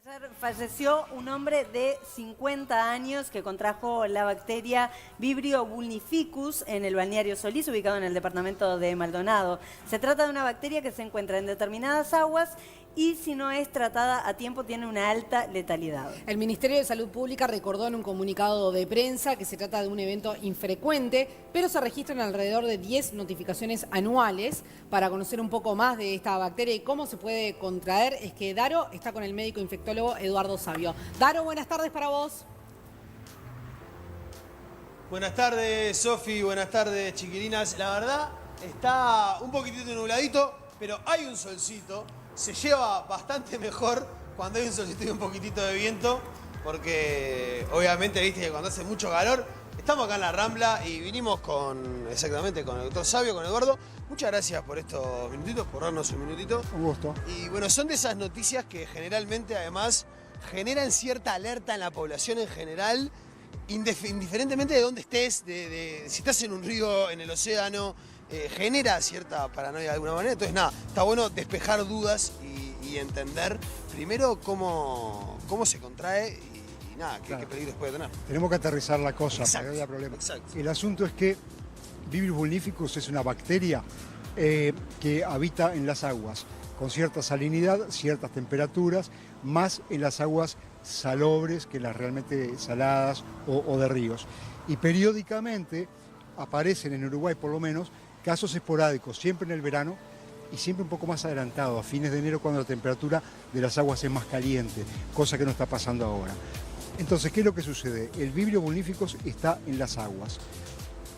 Ayer falleció un hombre de 50 años que contrajo la bacteria Vibrio vulnificus en el balneario Solís, ubicado en el departamento de Maldonado. Se trata de una bacteria que se encuentra en determinadas aguas y si no es tratada a tiempo tiene una alta letalidad. El Ministerio de Salud Pública recordó en un comunicado de prensa que se trata de un evento infrecuente, pero se registran alrededor de 10 notificaciones anuales. Para conocer un poco más de esta bacteria y cómo se puede contraer, es que Daro está con el médico infectólogo Eduardo Sabio. Daro, buenas tardes para vos. Buenas tardes, Sofi, buenas tardes, chiquilinas. La verdad, está un poquitito nubladito, pero hay un solcito. Se lleva bastante mejor cuando hay un solcito y un poquitito de viento, porque obviamente, viste que cuando hace mucho calor, estamos acá en la Rambla y vinimos exactamente con el doctor Sabio, con Eduardo. Muchas gracias por estos minutitos, por darnos un minutito. Un gusto. Y bueno, son de esas noticias que generalmente además generan cierta alerta en la población en general, indiferentemente de dónde estés, si estás en un río, en el océano, genera cierta paranoia de alguna manera. Entonces nada, está bueno despejar dudas y entender primero cómo se contrae y nada, qué peligros puede tener. Tenemos que aterrizar la cosa. Exacto, para que haya problema. exacto. El asunto es que Vibrio vulnificus es una bacteria que habita en las aguas con cierta salinidad, ciertas temperaturas, más en las aguas salobres que las realmente saladas o de ríos. Y periódicamente aparecen en Uruguay por lo menos casos esporádicos, siempre en el verano y siempre un poco más adelantado, a fines de enero cuando la temperatura de las aguas es más caliente, cosa que no está pasando ahora. Entonces, ¿qué es lo que sucede? El Vibrio vulnificus está en las aguas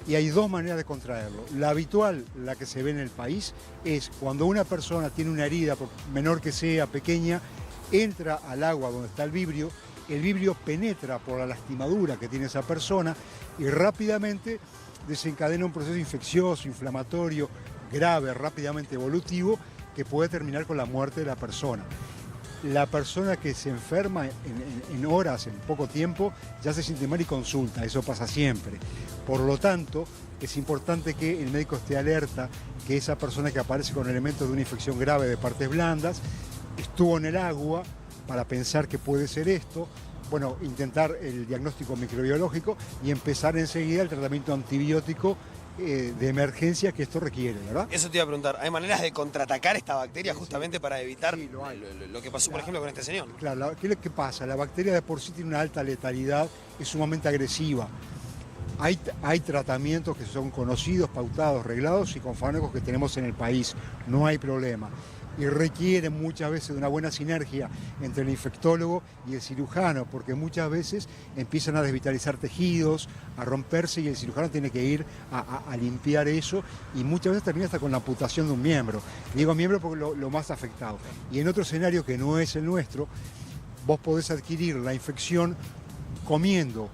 y hay dos maneras de contraerlo. La habitual, la que se ve en el país, es cuando una persona tiene una herida, por menor que sea, pequeña, entra al agua donde está el vibrio penetra por la lastimadura que tiene esa persona y rápidamente desencadena un proceso infeccioso, inflamatorio, grave, rápidamente evolutivo, que puede terminar con la muerte de la persona. La persona que se enferma en horas, en poco tiempo, ya se siente mal y consulta, eso pasa siempre. Por lo tanto, es importante que el médico esté alerta que esa persona que aparece con elementos de una infección grave de partes blandas estuvo en el agua para pensar que puede ser esto, bueno, intentar el diagnóstico microbiológico y empezar enseguida el tratamiento antibiótico de emergencia que esto requiere, ¿verdad? Eso te iba a preguntar, ¿hay maneras de contraatacar esta bacteria justamente para evitar lo que pasó, por ejemplo, con este señor? Claro, ¿qué es lo que pasa? La bacteria de por sí tiene una alta letalidad, es sumamente agresiva. Hay tratamientos que son conocidos, pautados, reglados y con fármacos que tenemos en el país, no hay problema. Y requiere muchas veces de una buena sinergia entre el infectólogo y el cirujano, porque muchas veces empiezan a desvitalizar tejidos, a romperse y el cirujano tiene que ir a limpiar eso y muchas veces termina hasta con la amputación de un miembro. Digo miembro porque lo más afectado. Y en otro escenario que no es el nuestro, vos podés adquirir la infección comiendo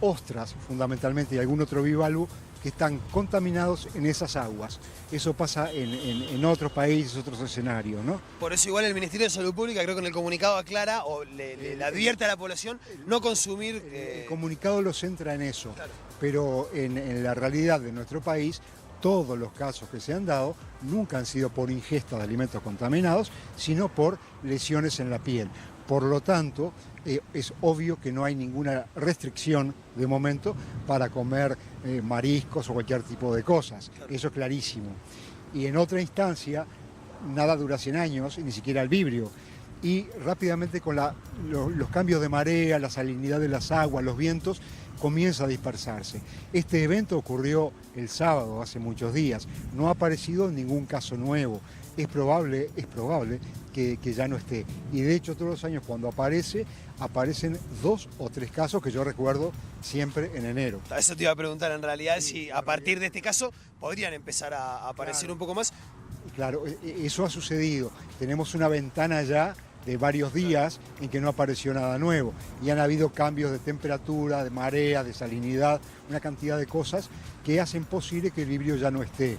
ostras fundamentalmente y algún otro bivalvo que están contaminados en esas aguas. Eso pasa en otros países, otros escenarios, ¿no? Por eso igual el Ministerio de Salud Pública creo que en el comunicado aclara o le advierte a la población no consumir... El comunicado lo centra en eso, claro. Pero en la realidad de nuestro país, todos los casos que se han dado nunca han sido por ingesta de alimentos contaminados, sino por lesiones en la piel. Por lo tanto, es obvio que no hay ninguna restricción de momento para comer mariscos o cualquier tipo de cosas. Claro. Eso es clarísimo. Y en otra instancia, nada dura 100 años, y ni siquiera el vibrio. Y rápidamente con los cambios de marea, la salinidad de las aguas, los vientos, comienza a dispersarse. Este evento ocurrió el sábado, hace muchos días. No ha aparecido ningún caso nuevo. Es probable que ya no esté. Y de hecho todos los años cuando aparecen 2 o 3 casos que yo recuerdo siempre en enero. Eso te iba a preguntar en realidad, si a partir de este caso podrían empezar a aparecer un poco más. Claro, eso ha sucedido. Tenemos una ventana ya de varios días en que no apareció nada nuevo y han habido cambios de temperatura, de marea, de salinidad, una cantidad de cosas que hacen posible que el vibrio ya no esté.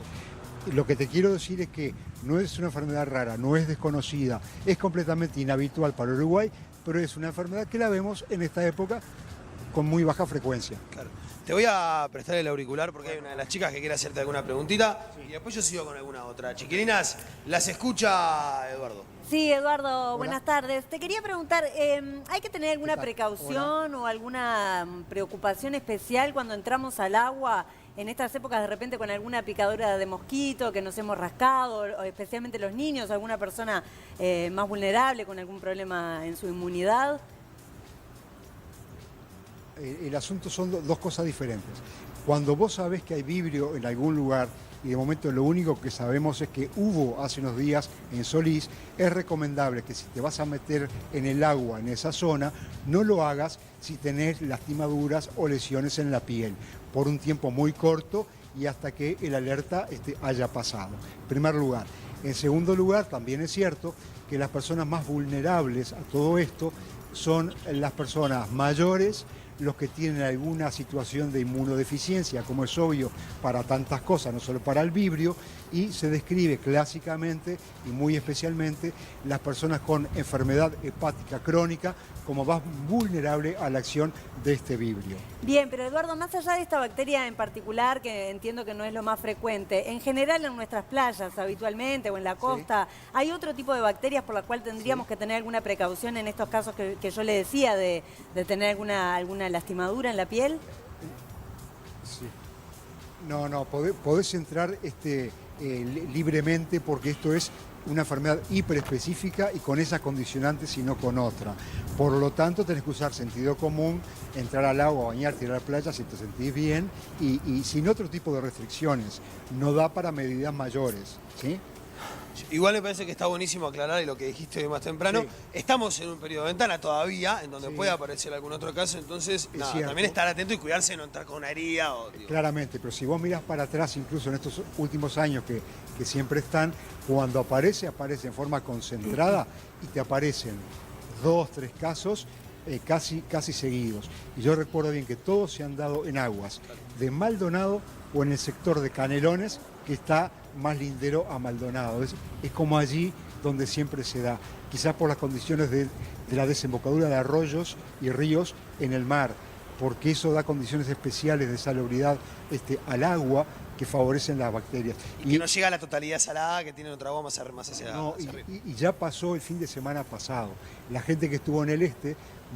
Lo que te quiero decir es que no es una enfermedad rara, no es desconocida, es completamente inhabitual para Uruguay, pero es una enfermedad que la vemos en esta época con muy baja frecuencia. Claro. Te voy a prestar el auricular porque hay una de las chicas que quiere hacerte alguna preguntita y después yo sigo con alguna otra. Chiquilinas, las escucha Eduardo. Sí, Eduardo, buenas tardes. Te quería preguntar, ¿hay que tener alguna ¿Qué tal? precaución o alguna preocupación especial cuando entramos al agua en estas épocas de repente con alguna picadura de mosquito que nos hemos rascado, o especialmente los niños, alguna persona más vulnerable con algún problema en su inmunidad? El asunto son dos cosas diferentes. Cuando vos sabés que hay vibrio en algún lugar y de momento lo único que sabemos es que hubo hace unos días en Solís, es recomendable que si te vas a meter en el agua en esa zona, no lo hagas si tenés lastimaduras o lesiones en la piel, por un tiempo muy corto y hasta que el alerta haya pasado. En primer lugar. En segundo lugar, también es cierto que las personas más vulnerables a todo esto son las personas mayores, los que tienen alguna situación de inmunodeficiencia, como es obvio para tantas cosas, no solo para el vibrio, y se describe clásicamente y muy especialmente las personas con enfermedad hepática crónica como más vulnerable a la acción de este vibrio. Bien, pero Eduardo, más allá de esta bacteria en particular, que entiendo que no es lo más frecuente, en general en nuestras playas habitualmente o en la costa, ¿hay otro tipo de bacterias por la cual tendríamos que tener alguna precaución en estos casos que yo le decía de tener alguna lastimadura en la piel? Sí. No, podés entrar libremente porque esto es una enfermedad hiperespecífica y con esas condicionantes y no con otra. Por lo tanto, tenés que usar sentido común, entrar al agua, bañarte, ir a la playa si te sentís bien y sin otro tipo de restricciones. No da para medidas mayores, ¿sí? Igual me parece que está buenísimo aclarar y lo que dijiste hoy más temprano. Sí. Estamos en un periodo de ventana todavía, en donde Sí. puede aparecer algún otro caso, entonces nada, cierto. también estar atento y cuidarse de no entrar con una herida. Claramente, pero si vos mirás para atrás, incluso en estos últimos años que siempre están, cuando aparece en forma concentrada y te aparecen 2, 3 casos casi seguidos. Y yo recuerdo bien que todos se han dado en aguas de Maldonado o en el sector de Canelones, que está más lindero a Maldonado. Es como allí donde siempre se da, quizás por las condiciones de la desembocadura de arroyos y ríos en el mar, porque eso da condiciones especiales de salubridad al agua que favorecen las bacterias. Y que no llega a la totalidad salada, que tienen otra agua más hacia arriba. Y ya pasó el fin de semana pasado. La gente que estuvo en el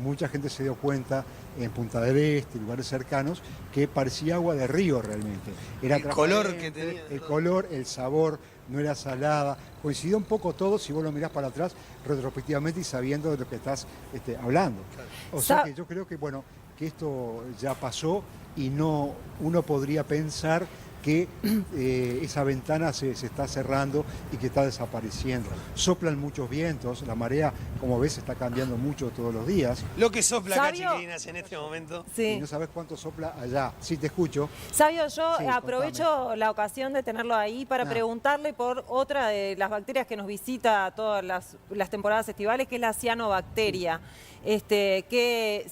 mucha gente se dio cuenta en Punta del Este, lugares cercanos, que parecía agua de río realmente. Era el color que transparente, tenía. el color, el sabor, no era salada. Coincidió un poco todo si vos lo mirás para atrás retrospectivamente y sabiendo de lo que estás hablando. Claro. O sea que yo creo que, que esto ya pasó y uno podría pensar que esa ventana se está cerrando y que está desapareciendo. Soplan muchos vientos, la marea, como ves, está cambiando mucho todos los días. Lo que sopla acá, ¿Sabio? chiquilinas, en este momento. Y Sí. no sabes cuánto sopla allá. Sí, te escucho. Sabio, yo Sí, aprovecho la ocasión de tenerlo ahí para preguntarle por otra de las bacterias que nos visita todas las temporadas estivales, que es la cianobacteria. Que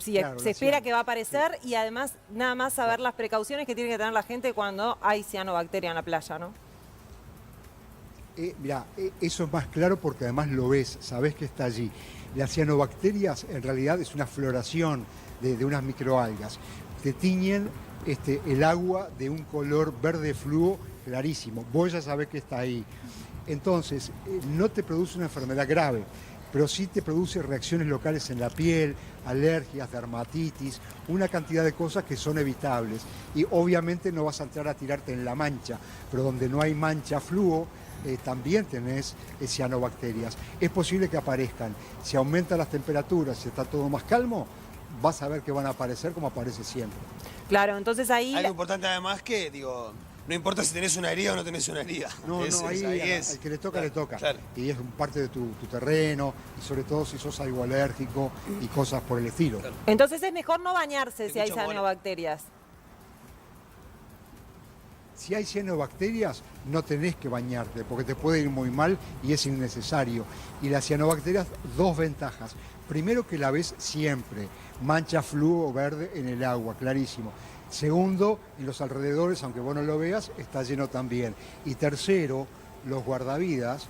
Claro, se la espera ciano. que va a aparecer y además nada más saber las precauciones que tiene que tener la gente cuando hay cianobacteria en la playa, ¿no? Mirá, eso es más claro porque además lo ves, sabés que está allí. Las cianobacterias en realidad es una floración de unas microalgas. Te tiñen el agua de un color verde fluo clarísimo. Vos ya sabés que está ahí. Entonces, no te produce una enfermedad grave, pero sí te produce reacciones locales en la piel, alergias, dermatitis, una cantidad de cosas que son evitables. Y obviamente no vas a entrar a tirarte en la mancha, pero donde no hay mancha fluo, también tenés cianobacterias. Es posible que aparezcan. Si aumentan las temperaturas, si está todo más calmo, vas a ver que van a aparecer como aparece siempre. Claro, entonces ahí... Algo importante además que, no importa si tenés una herida o no tenés una herida. No, ahí es. al que le toca, Claro, le toca. claro. Y es parte de tu terreno, y sobre todo si sos algo alérgico y cosas por el estilo. Claro. Entonces es mejor no bañarse si hay Escucha, bueno. cianobacterias. Si hay cianobacterias, no tenés que bañarte, porque te puede ir muy mal y es innecesario. Y las cianobacterias, dos ventajas. Primero, que la ves siempre, mancha fluo verde en el agua, clarísimo. Segundo, en los alrededores, aunque vos no lo veas, está lleno también. Y tercero, los guardavidas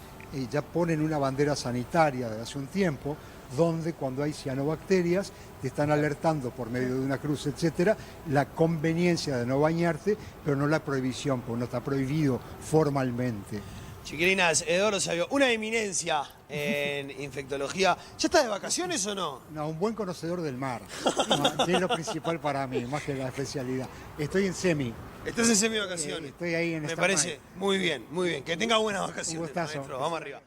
ya ponen una bandera sanitaria desde hace un tiempo, donde cuando hay cianobacterias te están alertando por medio de una cruz, etcétera, la conveniencia de no bañarte, pero no la prohibición, porque no está prohibido formalmente. Chiquilinas, Eduardo Sabio, una eminencia en infectología. ¿Ya estás de vacaciones o no? No, un buen conocedor del mar, que es lo principal para mí, más que la especialidad. Estoy en semi. Estás en semi-vacaciones. Estoy ahí en Me esta parece muy bien, muy bien. Que tenga buenas vacaciones, Un gustazo. maestro. Vamos arriba.